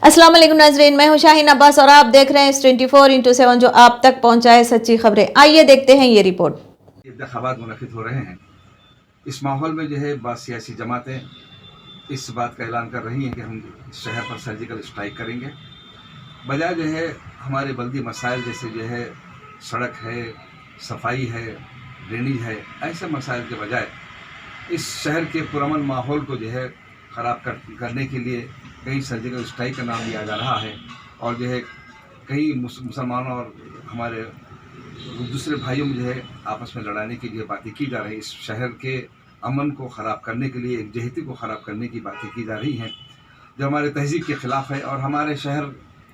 अस्सलाम वालेकुम नाज़रीन, मैं हूं शाहीन अब्बास और आप देख रहे हैं 24x7 जो आप तक पहुंचाए सच्ची खबरें। आइए देखते हैं ये रिपोर्ट। इंतखाबात मुनक़िद हो रहे हैं। इस माहौल में जो है बाद सियासी जमातें इस बात का ऐलान कर रही हैं कि हम शहर पर सर्जिकल स्ट्राइक करेंगे। बजाय जो है हमारे बल्दी मसाइल जैसे जो है सड़क है, सफाई है, ड्रेनेज है, ऐसे मसाइल के बजाय इस शहर के पुरअमन माहौल को जो है ख़राब करने के लिए कहीं सर्जिकल स्ट्राइक का नाम लिया जा रहा है और जो है कई मुसलमानों और हमारे दूसरे भाइयों में जो है आपस में लड़ाने की जो बातें की जा रही है। इस शहर के अमन को ख़राब करने के लिए, एकजहती को ख़राब करने की बातें की जा रही हैं जो हमारे तहज़ीब के ख़िलाफ़ है। और हमारे शहर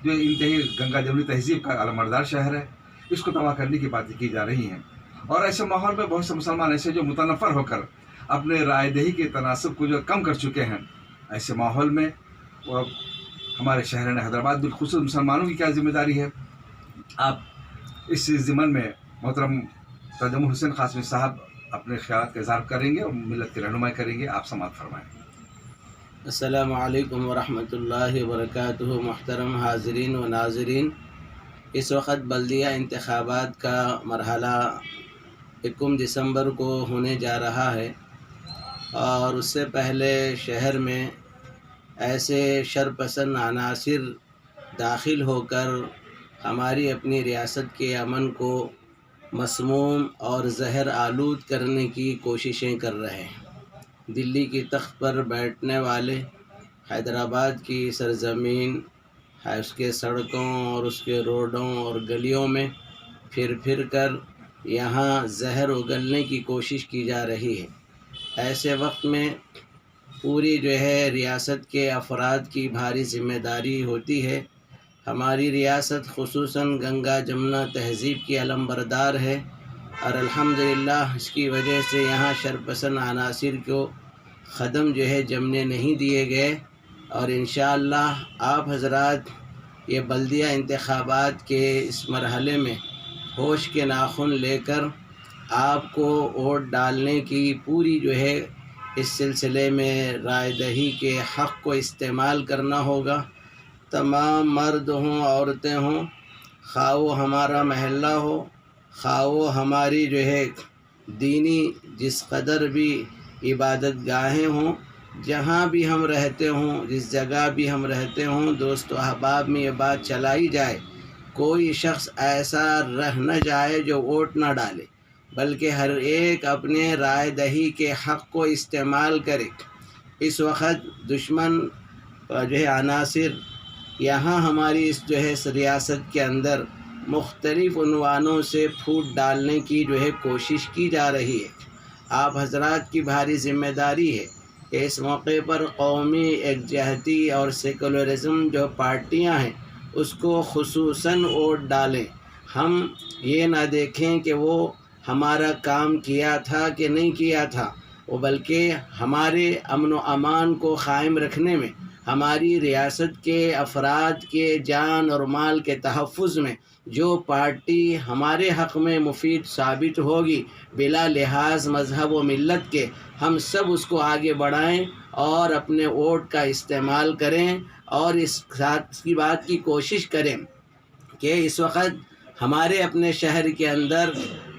जो इंतही गंगा जमुनी तहज़ीब का अलमरदार शहर है, इसको तबाह करने की बातें की जा रही हैं। और ऐसे माहौल में बहुत से मुसलमान ऐसे जो मुतनफ़र होकर अपने रायदही के तनासब को जो कम कर चुके हैं, ऐसे माहौल में वो हमारे शहर हैदराबाद बिलखुसूस मुसलमानों की क्या ज़िम्मेदारी है। आप इस ज़िमन में मोहतरम तर्जुमान हुसैन क़ासिमी साहब अपने ख़यालात का इज़हार करेंगे और मिल्लत की रहनुमाई करेंगे। आप समाअत फरमाएँ। अस्सलामु अलैकुम वरहमतुल्लाहि वबरकातुहू। मुहतरम हाज़रीन व नाज़रीन, इस वक्त बल्दिया इंतखाबात का मरहला 1 दिसंबर को होने जा रहा है और उससे पहले शहर में ऐसे शरपसंद अनासिर दाखिल होकर हमारी अपनी रियासत के अमन को मसमूम और जहर आलूद करने की कोशिशें कर रहे हैं। दिल्ली की तख्त पर बैठने वाले हैदराबाद की सरज़मीन है, उसके सड़कों और उसके रोडों और गलियों में फिर कर यहाँ जहर उगलने की कोशिश की जा रही है। ऐसे वक्त में पूरी जो है रियासत के अफराद की भारी ज़िम्मेदारी होती है। हमारी रियासत ख़ुसूसन गंगा जमुना तहज़ीब की अलमबरदार है और अल्हम्दुलिल्लाह इसकी वजह से यहाँ शरपसंद अनासिर को ख़दम जो है जमने नहीं दिए गए। और इंशाअल्लाह आप हज़रात ये बल्दिया इंतखाबात के इस मरहले में होश के नाखून लेकर आपको वोट डालने की पूरी जो है इस सिलसिले में राय दही के हक़ को इस्तेमाल करना होगा। तमाम मर्द हों, औरतें हों, खा वो हमारा महल्ला हो, खा वो हमारी जो है दीनी जिस कदर भी इबादत गाहें हों, जहाँ भी हम रहते हों, जिस जगह भी हम रहते हों, दोस्त अहबाब में ये बात चलाई जाए, कोई शख्स ऐसा रह न जाए जो वोट ना डाले, बल्कि हर एक अपने राय दही के हक़ को इस्तेमाल करे। इस वक्त दुश्मन जो है अनासिर यहाँ हमारी इस जो है रियासत के अंदर मुख्तलिफ़ उन्वानों से फूट डालने की जो है कोशिश की जा रही है। आप हज़रात की भारी ज़िम्मेदारी है कि इस मौके पर कौमी एकजहती और सेकुलरिज़म जो पार्टियाँ हैं उसको खुसूसन वोट डालें। हम ये ना देखें कि वो हमारा काम किया था कि नहीं किया था, वो बल्कि हमारे अमन व अमान को क़ायम रखने में, हमारी रियासत के अफराद के जान और माल के तहफ़्फ़ुज़ में जो पार्टी हमारे हक़ में मुफीद साबित होगी, बिला लिहाज मज़हब व मिल्लत के, हम सब उसको आगे बढ़ाएं और अपने वोट का इस्तेमाल करें। और इस साथ की बात की कोशिश करें कि इस वक्त हमारे अपने शहर के अंदर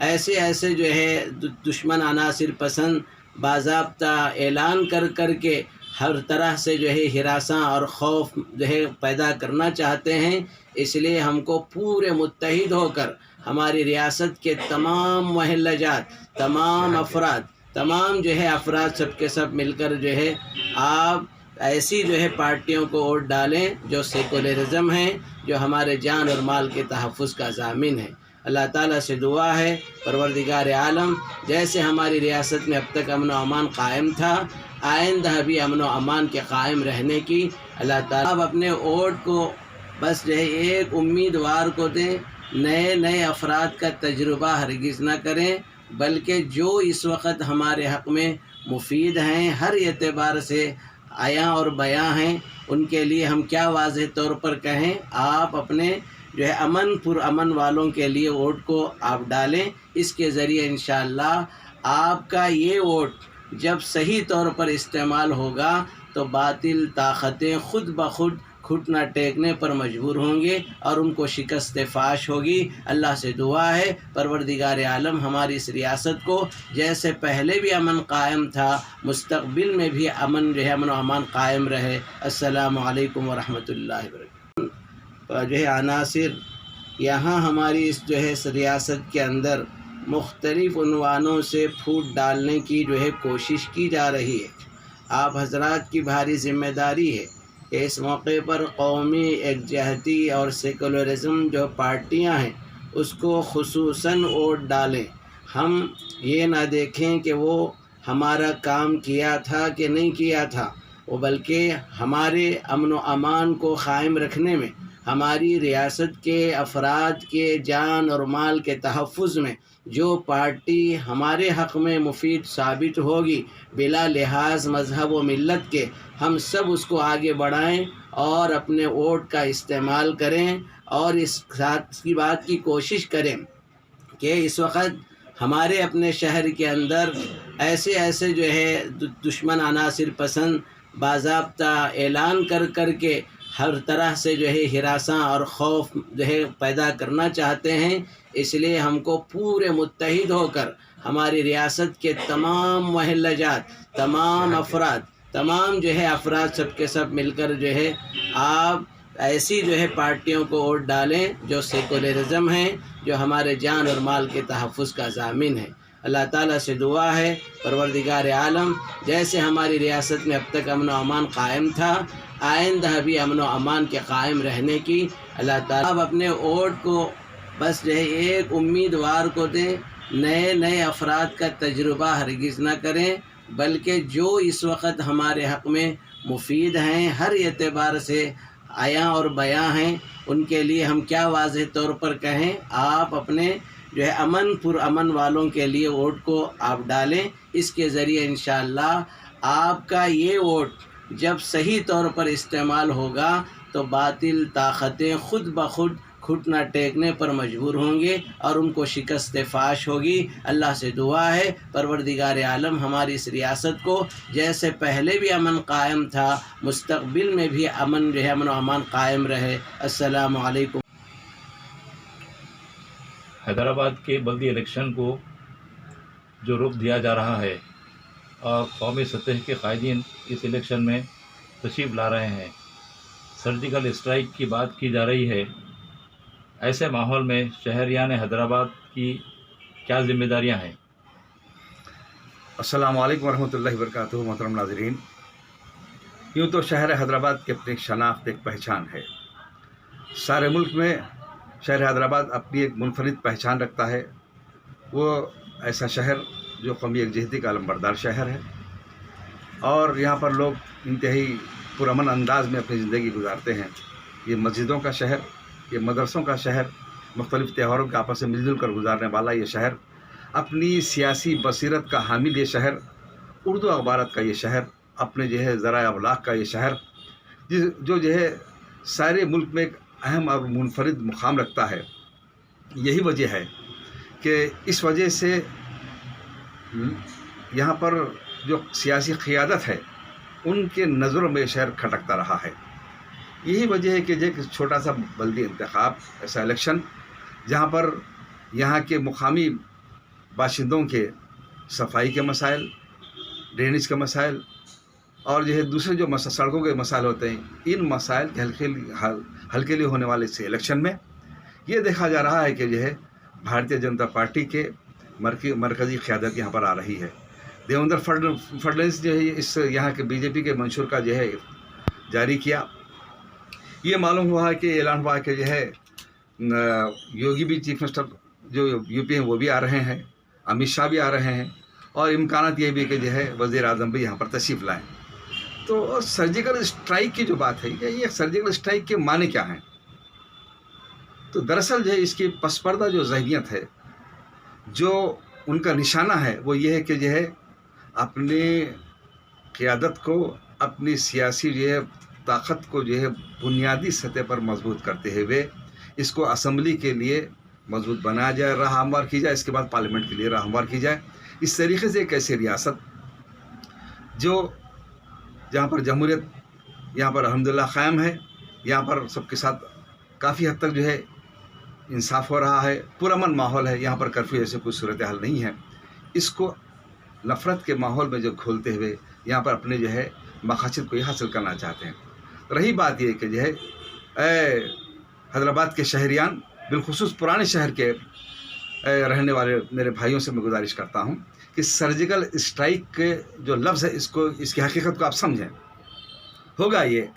ऐसे जो है दुश्मन अनासिर पसंद बाज़ाब्ता ऐलान कर के हर तरह से जो है हिरासा और ख़ौफ जो है पैदा करना चाहते हैं। इसलिए हमको पूरे मुत्तहिद होकर हमारी रियासत के तमाम महल्लाजात, तमाम अफराद, तमाम जो है अफराद सब के सब मिलकर जो है आप ऐसी जो है पार्टियों को वोट डालें जो सेकुलरिज़म है, जो हमारे जान और माल के तहफ़्फ़ुज़ का ज़ामिन है। अल्लाह ताला से दुआ है, परवरदिगार आलम जैसे हमारी रियासत में अब तक अमन व अमान कायम था, आइंदा भी अमन व अमान के कायम रहने की अल्लाह ताला। अब अपने वोट को बस जो है एक उम्मीदवार को दें, नए अफराद का तजुर्बा हरगिज़ ना करें, बल्कि जो इस वक्त हमारे हक़ में मुफीद हैं, हर एतबार से आया और बयां हैं, उनके लिए हम क्या वाज़ेह तौर पर कहें, आप अपने जो है पुरअमन वालों के लिए वोट को आप डालें। इसके ज़रिए इंशाअल्लाह आपका ये वोट जब सही तौर पर इस्तेमाल होगा तो बातिल ताकतें खुद ब खुद گھٹنا ٹیکنے پر مجبور ہوں گے اور ان کو شکست فاش ہوگی۔ اللہ سے دعا ہے پروردگار عالم ہماری اس ریاست کو جیسے پہلے بھی امن قائم تھا مستقبل میں بھی امن و امان قائم رہے۔ السلام علیکم ورحمۃ اللہ وبرکاتہ۔ عناصر یہاں ہماری اس ریاست کے اندر مختلف عنوانوں سے پھوٹ ڈالنے کی کوشش کی جا رہی ہے۔ آپ حضرات کی بھاری ذمہ داری ہے کہ اس موقع پر قومی یکجہتی اور سیکولرزم پارٹیاں ہیں اس کو خصوصاً ووٹ ڈالیں۔ ہم یہ نہ دیکھیں کہ وہ ہمارا کام کیا تھا کہ نہیں کیا تھا، وہ بلکہ ہمارے امن و امان کو قائم رکھنے میں، ہماری ریاست کے افراد کے جان اور مال کے تحفظ میں جو پارٹی ہمارے حق میں مفید ثابت ہوگی بلا لحاظ مذہب و ملت کے، ہم سب اس کو آگے بڑھائیں اور اپنے ووٹ کا استعمال کریں اور اس بات کی کوشش کریں کہ اس وقت ہمارے اپنے شہر کے اندر ایسے دشمن عناصر پسند باضابطہ اعلان کر کے ہر طرح سے ہراساں اور خوف پیدا کرنا چاہتے ہیں۔ اس لیے ہم کو پورے متحد ہو کر ہماری ریاست کے تمام محلہ جات، تمام افراد، تمام افراد سب کے سب مل کر آپ ایسی پارٹیوں کو ووٹ ڈالیں جو سیکولرزم ہیں، جو ہمارے جان اور مال کے تحفظ کا ضامن ہے۔ اللہ تعالیٰ سے دعا ہے پروردگار عالم جیسے ہماری ریاست میں اب تک امن و امان قائم تھا، آئندہ بھی امن و امان کے قائم رہنے کی اللہ تعالیٰ آپ اپنے ووٹ کو بس ایک امیدوار کو دیں، نئے افراد کا تجربہ ہرگز نہ کریں، بلکہ جو اس وقت ہمارے حق میں مفید ہیں، ہر اعتبار سے عیاں اور بیاں ہیں، ان کے لیے ہم کیا واضح طور پر کہیں، آپ اپنے امن والوں کے لیے ووٹ کو آپ ڈالیں۔ اس کے ذریعے انشاءاللہ آپ کا یہ ووٹ جب صحیح طور پر استعمال ہوگا تو باطل طاقتیں خود بخود گھٹنا ٹیکنے پر مجبور ہوں گے اور ان کو شکست فاش ہوگی۔ اللہ سے دعا ہے پروردگار عالم ہماری اس ریاست کو جیسے پہلے بھی امن قائم تھا مستقبل میں بھی امن و امان قائم رہے۔ السلام علیکم۔ حیدرآباد کے بلدی الیکشن کو جو رخ دیا جا رہا ہے اور قومی سطح کے قائدین اس الیکشن میں تشریف لا رہے ہیں، سرجیکل اسٹرائک کی بات کی جا رہی ہے، ایسے ماحول میں شہریان حیدرآباد کی کیا ذمہ داریاں ہیں؟ السلام علیکم ورحمۃ اللہ وبرکاتہ۔ محترم ناظرین، یوں تو شہر حیدرآباد کی اپنی ایک شناخت، ایک پہچان ہے۔ سارے ملک میں شہر حیدرآباد اپنی ایک منفرد پہچان رکھتا ہے۔ وہ ایسا شہر جو قومی یکجہتی کا علمبردار شہر ہے اور یہاں پر لوگ انتہائی پرامن انداز میں اپنی زندگی گزارتے ہیں۔ یہ مسجدوں کا شہر، یہ مدرسوں کا شہر، مختلف تہواروں کے آپس میں مل جل کر گزارنے والا یہ شہر، اپنی سیاسی بصیرت کا حامل یہ شہر، اردو اخبارات کا یہ شہر، اپنے ذرائع ابلاغ کا یہ شہر، جو سارے ملک میں ایک اہم اور منفرد مقام رکھتا ہے۔ یہی وجہ ہے کہ اس وجہ سے یہاں پر جو سیاسی قیادت ہے ان کے نظروں میں شہر کھٹکتا رہا ہے۔ یہی وجہ ہے کہ ایک چھوٹا سا بلدی انتخاب، ایسا الیکشن جہاں پر یہاں کے مقامی باشندوں کے صفائی کے مسائل، ڈرینیج کے مسائل اور دوسرے جو سڑکوں کے مسائل ہوتے ہیں، ان مسائل کے حل کے لیے ہونے والے اس الیکشن میں یہ دیکھا جا رہا ہے کہ بھارتیہ جنتا پارٹی کے مرکزی قیادت یہاں پر آ رہی ہے۔ دیویندر فڈنویس اس یہاں کے بی جے پی کے منشور کا جاری کیا۔ یہ معلوم ہوا ہے کہ اعلان ہوا کہ یوگی بھی چیف منسٹر جو یو پی ہیں وہ بھی آ رہے ہیں، امت شاہ بھی آ رہے ہیں اور امکانات یہ بھی کہ وزیر اعظم بھی یہاں پر تشریف لائیں۔ تو سرجیکل اسٹرائک کی جو بات ہے، یہ سرجیکل اسٹرائک کے معنی کیا ہیں؟ تو دراصل اس کی پس پردہ جو ذہنیت ہے، جو ان کا نشانہ ہے، وہ یہ ہے کہ اپنی قیادت کو، اپنی سیاسی طاقت کو بنیادی سطح پر مضبوط کرتے ہوئے اس کو اسمبلی کے لیے مضبوط بنایا جائے، راہ ہموار کی جائے، اس کے بعد پارلیمنٹ کے لیے راہ ہموار کی جائے۔ اس طریقے سے ایک ایسی ریاست جہاں پر جمہوریت یہاں پر الحمدللہ قائم ہے، यहाँ पर सबके साथ काफ़ी हद तक जो है इंसाफ हो रहा है, पुरअमन माहौल है, यहाँ पर कर्फ्यू जैसे कोई सूरत हाल नहीं है। इसको नफ़रत के माहौल में जो खोलते हुए यहाँ पर अपने जो है मकासद को हासिल करना चाहते हैं। रही बात ये कि जो है हैदराबाद के शहरियान, बिलखुसूस पुराने शहर के रहने वाले मेरे भाइयों से मैं गुजारिश करता हूँ कि सर्जिकल स्ट्राइक के जो लफ्ज़ है इसकी हकीकत को आप समझें। होगा ये,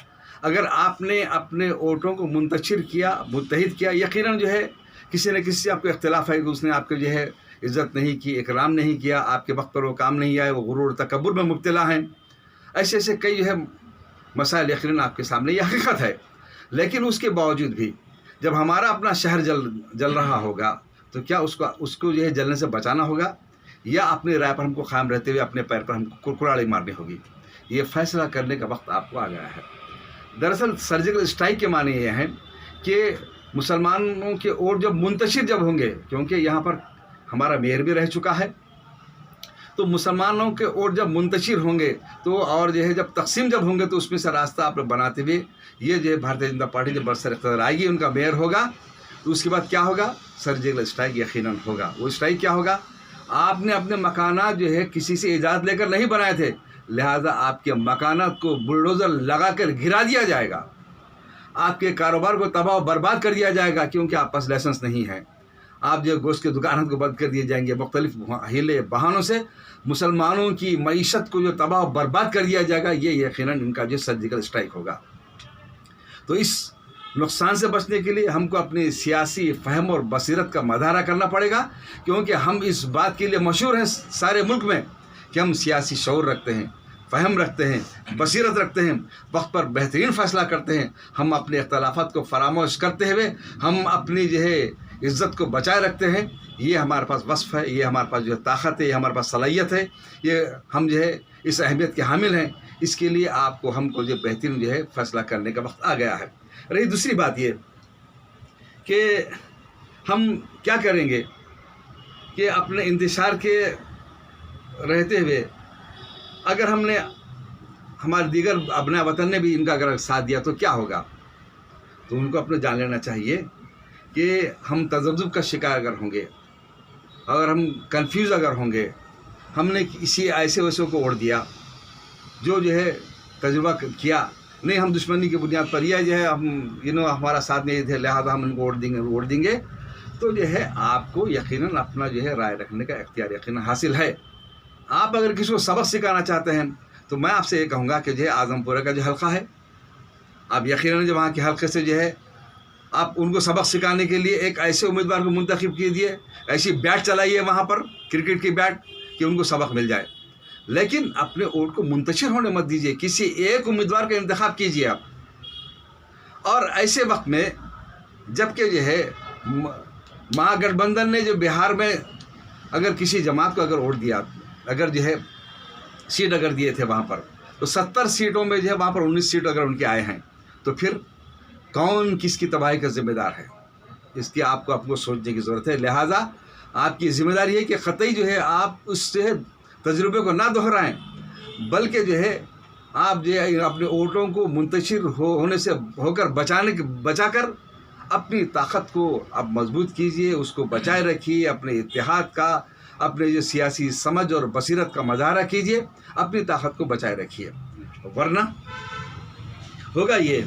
अगर आपने अपने वोटों को मुंतशिर किया, मुत्तहिद किया, यकीनन जो है किसी न किसी से आपको इख्तिलाफ है कि उसने आपके जो है इज़्ज़त नहीं की, इकराम नहीं किया, आपके वक्त पर वो काम नहीं आए, वो गुरूर तकब्बुर में मुब्तला हैं। ऐसे ऐसे कई जो है मसाइल यकीनन आपके सामने, ये हकीकत है। लेकिन उसके बावजूद भी जब हमारा अपना शहर जल रहा होगा तो क्या उसको जो है जलने से बचाना होगा, या अपनी राय पर हमको कायम रहते हुए अपने पैर पर हमको कुड़ाड़ी मारनी होगी? ये फैसला करने का वक्त आपको आ गया है। दरअसल सर्जिकल स्ट्राइक के माने ये हैं कि मुसलमानों के वोट जब मुंतशिर जब होंगे, क्योंकि यहाँ पर हमारा मेयर भी रह चुका है, तो मुसलमानों के वोट जब मुंतशिर होंगे तो और जो है जब तकसीम जब होंगे तो उसमें से रास्ता आप लोग बनाते हुए ये जो है भारतीय जनता पार्टी जब बरसर इख्तियार आएगी, उनका मेयर होगा, तो उसके बाद क्या होगा? सर्जिकल स्ट्राइक यकीनन होगा। वो स्ट्राइक क्या होगा? आपने अपने मकानात जो है किसी से इजाज़त लेकर नहीं बनाए थे, लिहाजा आपके मकानात को बुलडोज़र लगाकर गिरा दिया जाएगा, आपके कारोबार को तबाह बर्बाद कर दिया जाएगा, क्योंकि आप पास लाइसेंस नहीं है। आप जो गोश्त की दुकानों को बंद कर दिए जाएंगे, मुख्तलिफ हीले बहानों से मुसलमानों की मईशत को जो तबाह बर्बाद कर दिया जाएगा, ये यकीनन इनका जो सर्जिकल स्ट्राइक होगा। तो इस नुकसान से बचने के लिए हमको अपनी सियासी फ़हम और बसीरत का मधारा करना पड़ेगा, क्योंकि हम इस बात के लिए मशहूर हैं सारे मुल्क में कि हम सियासी शऊर रखते हैं, फ़हम रखते हैं, बसीरत रखते हैं, वक्त पर बेहतरीन फ़ैसला करते हैं। हम अपने इख्तलाफात को फरामोश करते हुए हम अपनी जो है इज़्ज़त को बचाए रखते हैं। ये हमारे पास वस्फ़ है, ये हमारे पास जो है ताकत है, ये हमारे पास सलाहियत है, ये हम जो है इस अहमियत के हामिल हैं। इसके लिए हमको जो बेहतरीन जो है फ़ैसला करने का वक्त आ गया है। रही दूसरी बात ये कि हम क्या करेंगे कि अपने इंतशार के रहते हुए अगर हमने हमारे दीगर अपने वतन ने भी इनका अगर साथ दिया तो क्या होगा? तो उनको अपने जान लेना चाहिए कि हम तज़ब्ज़ुब का शिकार अगर होंगे, अगर हम कंफ्यूज अगर होंगे, हमने किसी ऐसे वैसे को ओढ़ दिया जो है तजुर्बा किया नहीं, हम दुश्मनी की बुनियाद पर यह जो है हम हमारा साथ नहीं थे, लिहाजा हम इनको ओढ़ देंगे, तो जो है आपको यकीनन अपना जो है राय रखने का इख्तियार यकीनन हासिल है। आप अगर किसी को सबक सिखाना चाहते हैं तो मैं आपसे ये कहूँगा कि जो है आज़मपुरा का जो हल्का है, आप यकीनन जो वहाँ के हल्के से जो है आप उनको सबक सिखाने के लिए एक ऐसे उम्मीदवार को मुंतखब कीजिए, ऐसी बैट चलाइए वहाँ पर, क्रिकेट की बैट, कि उनको सबक मिल जाए। लेकिन अपने वोट को मुंतशिर होने मत दीजिए, किसी एक उम्मीदवार का इंतखाब कीजिए आप। और ऐसे वक्त में जबकि जो है महागठबंधन ने जो बिहार में अगर किसी जमात को अगर वोट दिया, अगर जो है सीट अगर दिए थे वहाँ पर, तो 70 सीटों में जो है वहाँ पर 19 सीट अगर उनके आए हैं, तो फिर कौन किसकी तबाही का ज़िम्मेदार है? इसकी आपको सोचने की ज़रूरत है। लिहाजा आपकी ज़िम्मेदारी है कि क़तई जो है आप उस तजुर्बे को ना दोहराएं, बल्कि जो है आप जो है अपने वोटों को मुंतशिर होने से होकर बचाकर अपनी ताकत को आप मजबूत कीजिए, उसको बचाए रखिए, अपने इत्तेहाद का, अपने जो सियासी समझ और बसीरत का मज़ाहरा कीजिए, अपनी ताकत को बचाए रखिए। वरना होगा ये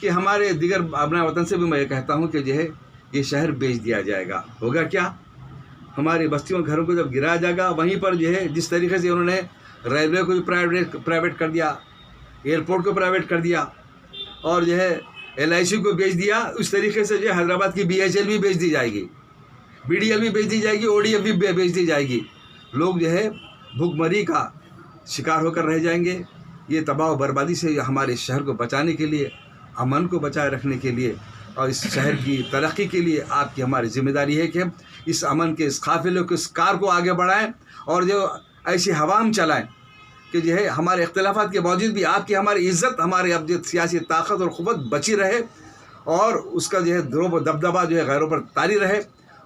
कि हमारे दीगर अपने वतन से भी मैं ये कहता हूँ कि जो है ये शहर बेच दिया जाएगा। होगा क्या? हमारी बस्तियों घरों को जब गिराया जाएगा, वहीं पर जो है जिस तरीके से उन्होंने रेलवे को भी प्राइवेट कर दिया, एयरपोर्ट को प्राइवेट कर दिया, और जो है LIC को बेच दिया, उस तरीके से जो है हैदराबाद की BHL भी बेच दी जाएगी, BDL भी बेच दी जाएगी, ODF भी बेच दी जाएगी। लोग जो है भूखमरी का शिकार होकर रह जाएंगे। ये तबाह बर्बादी से हमारे शहर को बचाने के लिए, अमन को बचाए रखने के लिए और इस शहर की तरक्की के लिए आपकी हमारी ज़िम्मेदारी है कि हम इस अमन के, इस काफ़िले को, इस कार को आगे बढ़ाएं और जो ऐसी हवा हम चलाएं कि जो है हमारे इख्तिलाफ़ात के बावजूद भी आपकी हमारी इज़्ज़त, हमारी अब जो सियासी ताकत और क़ुव्वत बची रहे, और उसका जो है द्रोह दबदबा जो है गैरों पर तारी रहे।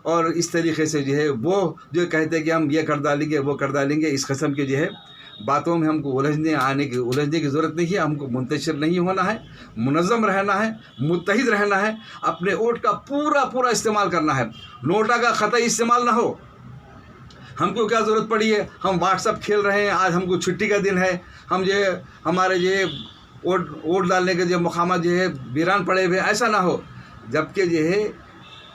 और इस तरीके से जो है वो जो कहते हैं कि हम ये कर डालेंगे, वो कर डालेंगे, इस किस्म के जो है बातों में हमको उलझने की ज़रूरत नहीं है। हमको मुंतशिर नहीं होना है, मुनज़्ज़म रहना है, मुत्तहिद रहना है, अपने वोट का पूरा इस्तेमाल करना है, नोटा का ख़तई इस्तेमाल ना हो। हमको क्या ज़रूरत पड़ी है, हम व्हाट्सअप खेल रहे हैं, आज हमको छुट्टी का दिन है, हम जो है हमारे जो है वोट डालने के जो मकाम जो है वीरान पड़े हुए, ऐसा ना हो। जबकि जो है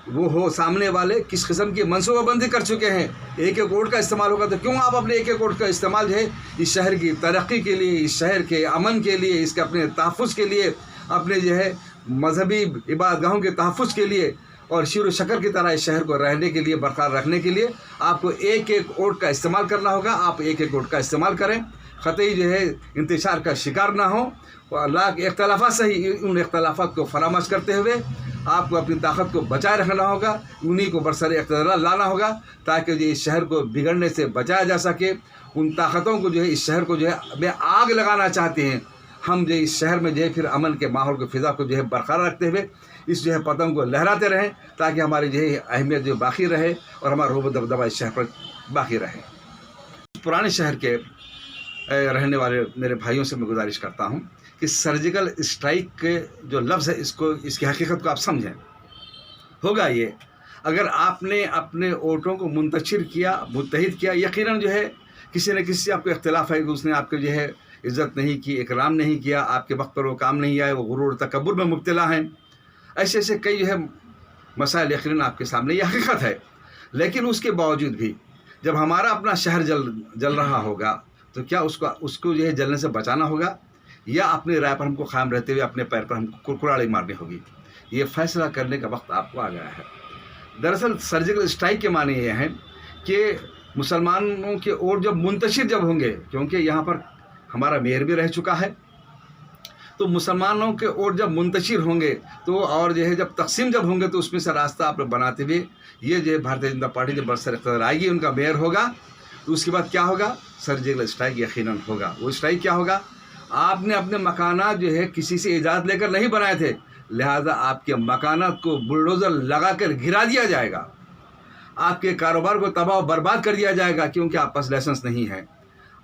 वो हो सामने वाले किस किस्म की मनसूबाबंदी कर चुके हैं, एक वोट का इस्तेमाल होगा, तो क्यों आप अपने एक वोट का इस्तेमाल जो है इस शहर की तरक्की के लिए, इस शहर के अमन के लिए, इसके अपने तहफ़्फ़ुज़ के लिए, अपने जो है मजहबी इबादतगाहों के तहफ़्फ़ुज़ के लिए और शीर व शक्कर की तरह इस शहर को रहने के लिए, बरकरार रखने के लिए आपको एक वोट का इस्तेमाल करना होगा। आप एक वोट का इस्तेमाल करें, ख़तई जो है इंतशार का शिकार ना हो, और लाख इख्तलाफात सही, उन इख्तलाफात को फरामश करते हुए आपको अपनी ताकत को बचाए रखना होगा, उन्हीं को बरसर इक़्तिदार लाना होगा, ताकि जो इस शहर को बिगड़ने से बचाया जा सके। उन ताकतों को जो है इस शहर को जो है में आग लगाना चाहते हैं, हम जो इस शहर में जो है फिर अमन के माहौल को, फ़िज़ा को जो है बरकरार रखते हुए इस जो है पतंग को लहराते रहें, ताकि हमारी जो है अहमियत जो बाकी रहे और हमारा रोब दबदबा इस शहर पर बाकी रहे। पुराने शहर के रहने वाले मेरे भाइयों से मैं गुजारिश करता हूँ कि सर्जिकल स्ट्राइक के जो लफ्ज़ है, इसकी हकीकत को आप समझें। होगा ये, अगर आपने अपने वोटों को मुंतशिर किया, मुत्तहिद किया, यकीनन जो है किसी न किसी से आपको इख्तिलाफ है कि उसने आपके जो है इज़्ज़त नहीं की, इकराम नहीं किया, आपके वक्त पर वो काम नहीं आए, वो गुरूर तकब्बुर में मुब्तला हैं, ऐसे कई जो है मसाइल यकीनन आपके सामने, ये हकीकत है। लेकिन उसके बावजूद भी जब हमारा अपना शहर जल रहा होगा, तो क्या उसको जो है जलने से बचाना होगा, या अपनी राय पर हमको कायम रहते हुए अपने पैर पर हमको कुड़ाड़ी मारनी होगी? ये फैसला करने का वक्त आपको आ गया है। दरअसल सर्जिकल स्ट्राइक के माने ये हैं कि मुसलमानों के वोट जब मुंतशिर होंगे, क्योंकि यहाँ पर हमारा मेयर भी रह चुका है, तो मुसलमानों के वोट जब मुंतशिर होंगे तो, और जो है जब तकसीम जब होंगे, तो उसमें से रास्ता आप बनाते हुए ये जो है भारतीय जनता पार्टी जब बरसर इक़्तिदार आएगी, उनका मेयर होगा, तो उसके बाद क्या होगा? सर्जिकल स्ट्राइक यकीनन होगा। वो स्ट्राइक क्या होगा? आपने अपने मकानात जो है किसी से इजाज़त लेकर नहीं बनाए थे, लिहाजा आपके मकानात को बुलडोज़र लगाकर गिरा दिया जाएगा, आपके कारोबार को तबाह बर्बाद कर दिया जाएगा, क्योंकि आप पास लाइसेंस नहीं है।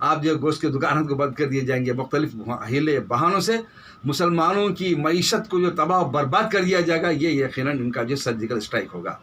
आप जो गोश्त की दुकानों को बंद कर दिए जाएंगे, मुख्तलिफ हीले बहानों से मुसलमानों की मईशत को जो तबाह बर्बाद कर दिया जाएगा, ये यकीनन इनका जो सर्जिकल स्ट्राइक होगा।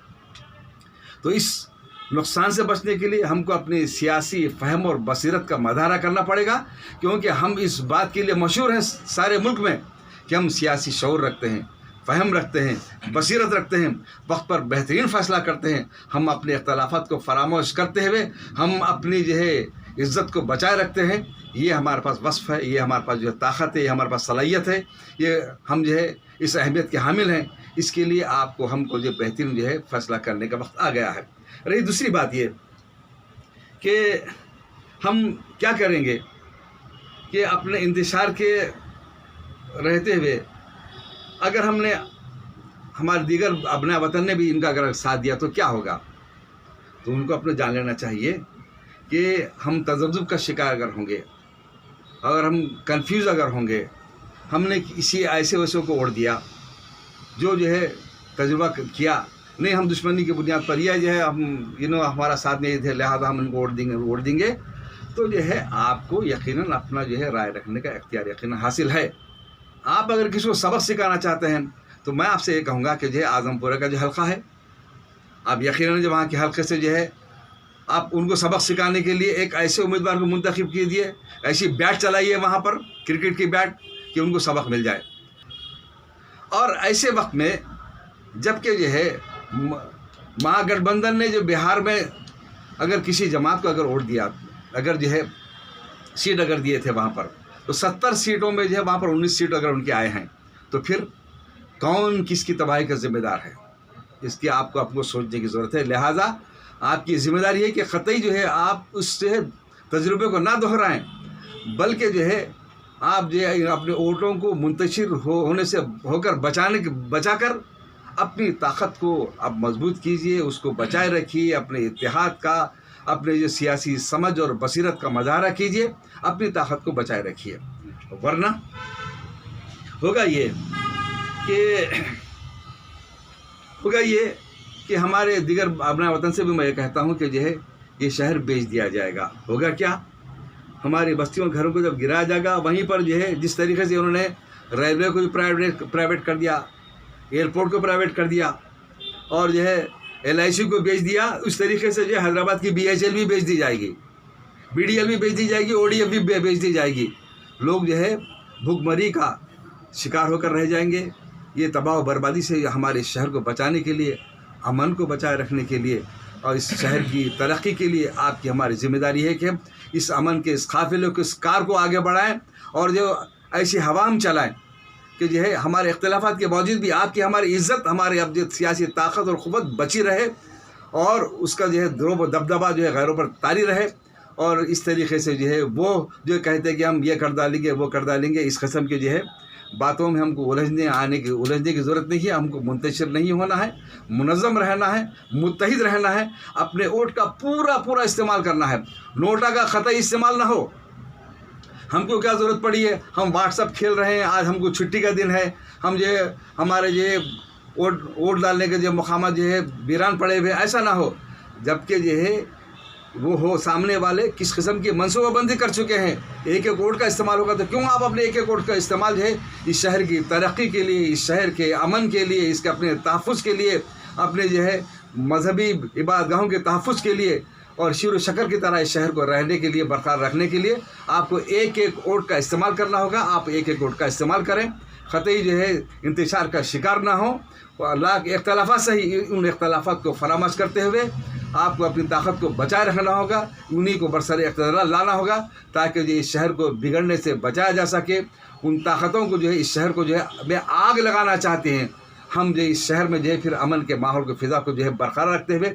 तो इस नुकसान से बचने के लिए हमको अपनी सियासी फ़हम और बसीरत का मधारा करना पड़ेगा, क्योंकि हम इस बात के लिए मशहूर हैं सारे मुल्क में कि हम सियासी शऊर रखते हैं, फ़हम रखते हैं, बसीरत रखते हैं, वक्त पर बेहतरीन फ़ैसला करते हैं। हम अपने इख्तलाफात को फरामोश करते हुए हम अपनी जो है इज़्ज़त को बचाए रखते हैं। ये हमारे पास वस्फ़ है, ये हमारे पास जो है ताकत है, ये हमारे पास सलाहियत है, ये हम जो है इस अहमियत के हामिल हैं। इसके लिए हमको जो बेहतरीन जो है फ़ैसला करने का वक्त आ गया है। रही दूसरी बात ये कि हम क्या करेंगे कि अपने इंतशार के रहते हुए अगर हमने हमारे दीगर अपने वतन ने भी इनका अगर साथ दिया तो क्या होगा? तो उनको अपने जान लेना चाहिए कि हम तज़ब्ज़ुब का शिकार अगर होंगे, अगर हम कंफ्यूज अगर होंगे, हमने किसी ऐसे वैसे को वोट दिया जो है तजुर्बा किया नहीं, हम दुश्मनी की बुनियाद पर यह जो है हम हमारा साथ नहीं थे, लिहाजा हम इनको वोट देंगे, तो जो है आपको यकीनन अपना जो है राय रखने का इख्तियार यकीनन हासिल है। आप अगर किसी को सबक सिखाना चाहते हैं तो मैं आपसे ये कहूँगा कि जो है आज़मपुरा का जो हल्का है, आप यकीनन जो वहाँ के हल्के से जो है आप उनको सबक सिखाने के लिए एक ऐसे उम्मीदवार को मुंतखब कीजिए, ऐसी बैट चलाइए वहाँ पर, क्रिकेट की बैट, कि उनको सबक मिल जाए। और ऐसे वक्त में जबकि जो है महागठबंधन ने जो बिहार में अगर किसी जमात को अगर वोट दिया, अगर जो है सीट अगर दिए थे वहाँ पर, तो 70 सीटों में जो है वहाँ पर 19 सीट अगर उनके आए हैं, तो फिर कौन किसकी तबाही का ज़िम्मेदार है? इसकी आपको सोचने की ज़रूरत है। लिहाजा आपकी ज़िम्मेदारी है कि क़तई जो है आप उस जो है तजुर्बे को ना दोहराएं, बल्कि जो है आप जो है अपने वोटों को मुंतशिर होने से होकर बचाकर अपनी ताकत को आप मजबूत कीजिए, उसको बचाए रखिए, अपने इत्तेहाद का, अपने जो सियासी समझ और बसीरत का मज़ाहरा कीजिए, अपनी ताकत को बचाए रखिए। वरना होगा ये कि हमारे दीगर अपने वतन से भी मैं ये कहता हूँ कि जो है ये शहर बेच दिया जाएगा। होगा क्या? हमारी बस्तियों घरों को जब गिराया जाएगा, वहीं पर जो है जिस तरीके से उन्होंने रेलवे को भी प्राइवेट कर दिया, एयरपोर्ट को प्राइवेट कर दिया और जो है LIC को बेच दिया, उस तरीके से जो है हैदराबाद की BHL भी बेच दी जाएगी, BDL भी बेच दी जाएगी, ODF भी बेच दी जाएगी। लोग जो है भूखमरी का शिकार होकर रह जाएंगे। ये तबाह बर्बादी से हमारे शहर को बचाने के लिए, अमन को बचाए रखने के लिए और इस शहर की तरक्की के लिए आपकी हमारी जिम्मेदारी है कि हम इस अमन के इस काफिले को, इस कार को आगे बढ़ाएं और जो ऐसी हवा हम चलाएं कि जो है हमारे इख्तिलाफात के बावजूद भी आपकी हमारी इज़्ज़त, हमारी अब जो सियासी ताकत और क़ुव्वत बची रहे और उसका जो है द्रोब दबदबा जो है गैरों पर तारी रहे। और इस तरीके से जो है वो जो कहते हैं कि हम ये कर डालेंगे वो कर डालेंगे, इस किस्म के जो है बातों में हमको उलझने की ज़रूरत नहीं है। हमको मुंतशिर नहीं होना है, मुनज़्ज़म रहना है, मुत्तहिद रहना है, अपने वोट का पूरा इस्तेमाल करना है, नोटा का ख़तई इस्तेमाल ना हो। हमको क्या ज़रूरत पड़ी है, हम व्हाट्सअप खेल रहे हैं, आज हमको छुट्टी का दिन है, हम जो है हमारे जो है वोट डालने के जो मकाम जो है वीरान पड़े हुए, ऐसा ना हो। जबकि जो है वो हो सामने वाले किस किस्म की मनसूबाबंदी कर चुके हैं, एक वोट का इस्तेमाल होगा तो क्यों आप अपने एक वोट का इस्तेमाल जो है इस शहर की तरक्की के लिए, इस शहर के अमन के लिए, इसके अपने तहफ़्फ़ुज़ के लिए, अपने जो है मजहबी इबादतगाहों के तहफ़्फ़ुज़ के लिए और शीर शकर की तरह इस शहर को रहने के लिए, बरकरार रखने के लिए आपको एक वोट का इस्तेमाल करना होगा। आप एक वोट का इस्तेमाल करें, ख़तई जो है इंतशार का शिकार ना हो और अल्लाह के इख्तलाफात से ही उन इख्तलाफात को फरामश करते हुए आपको अपनी ताकत को बचाए रखना होगा, उन्हीं को बरसर इख्तियार लाना होगा ताकि जो इस शहर को बिगड़ने से बचाया जा सके। उन ताकतों को जो है इस शहर को जो है में आग लगाना चाहते हैं, हम जो इस शहर में जो है फिर अमन के माहौल को फ़िज़ा को जो है बरकरार रखते हुए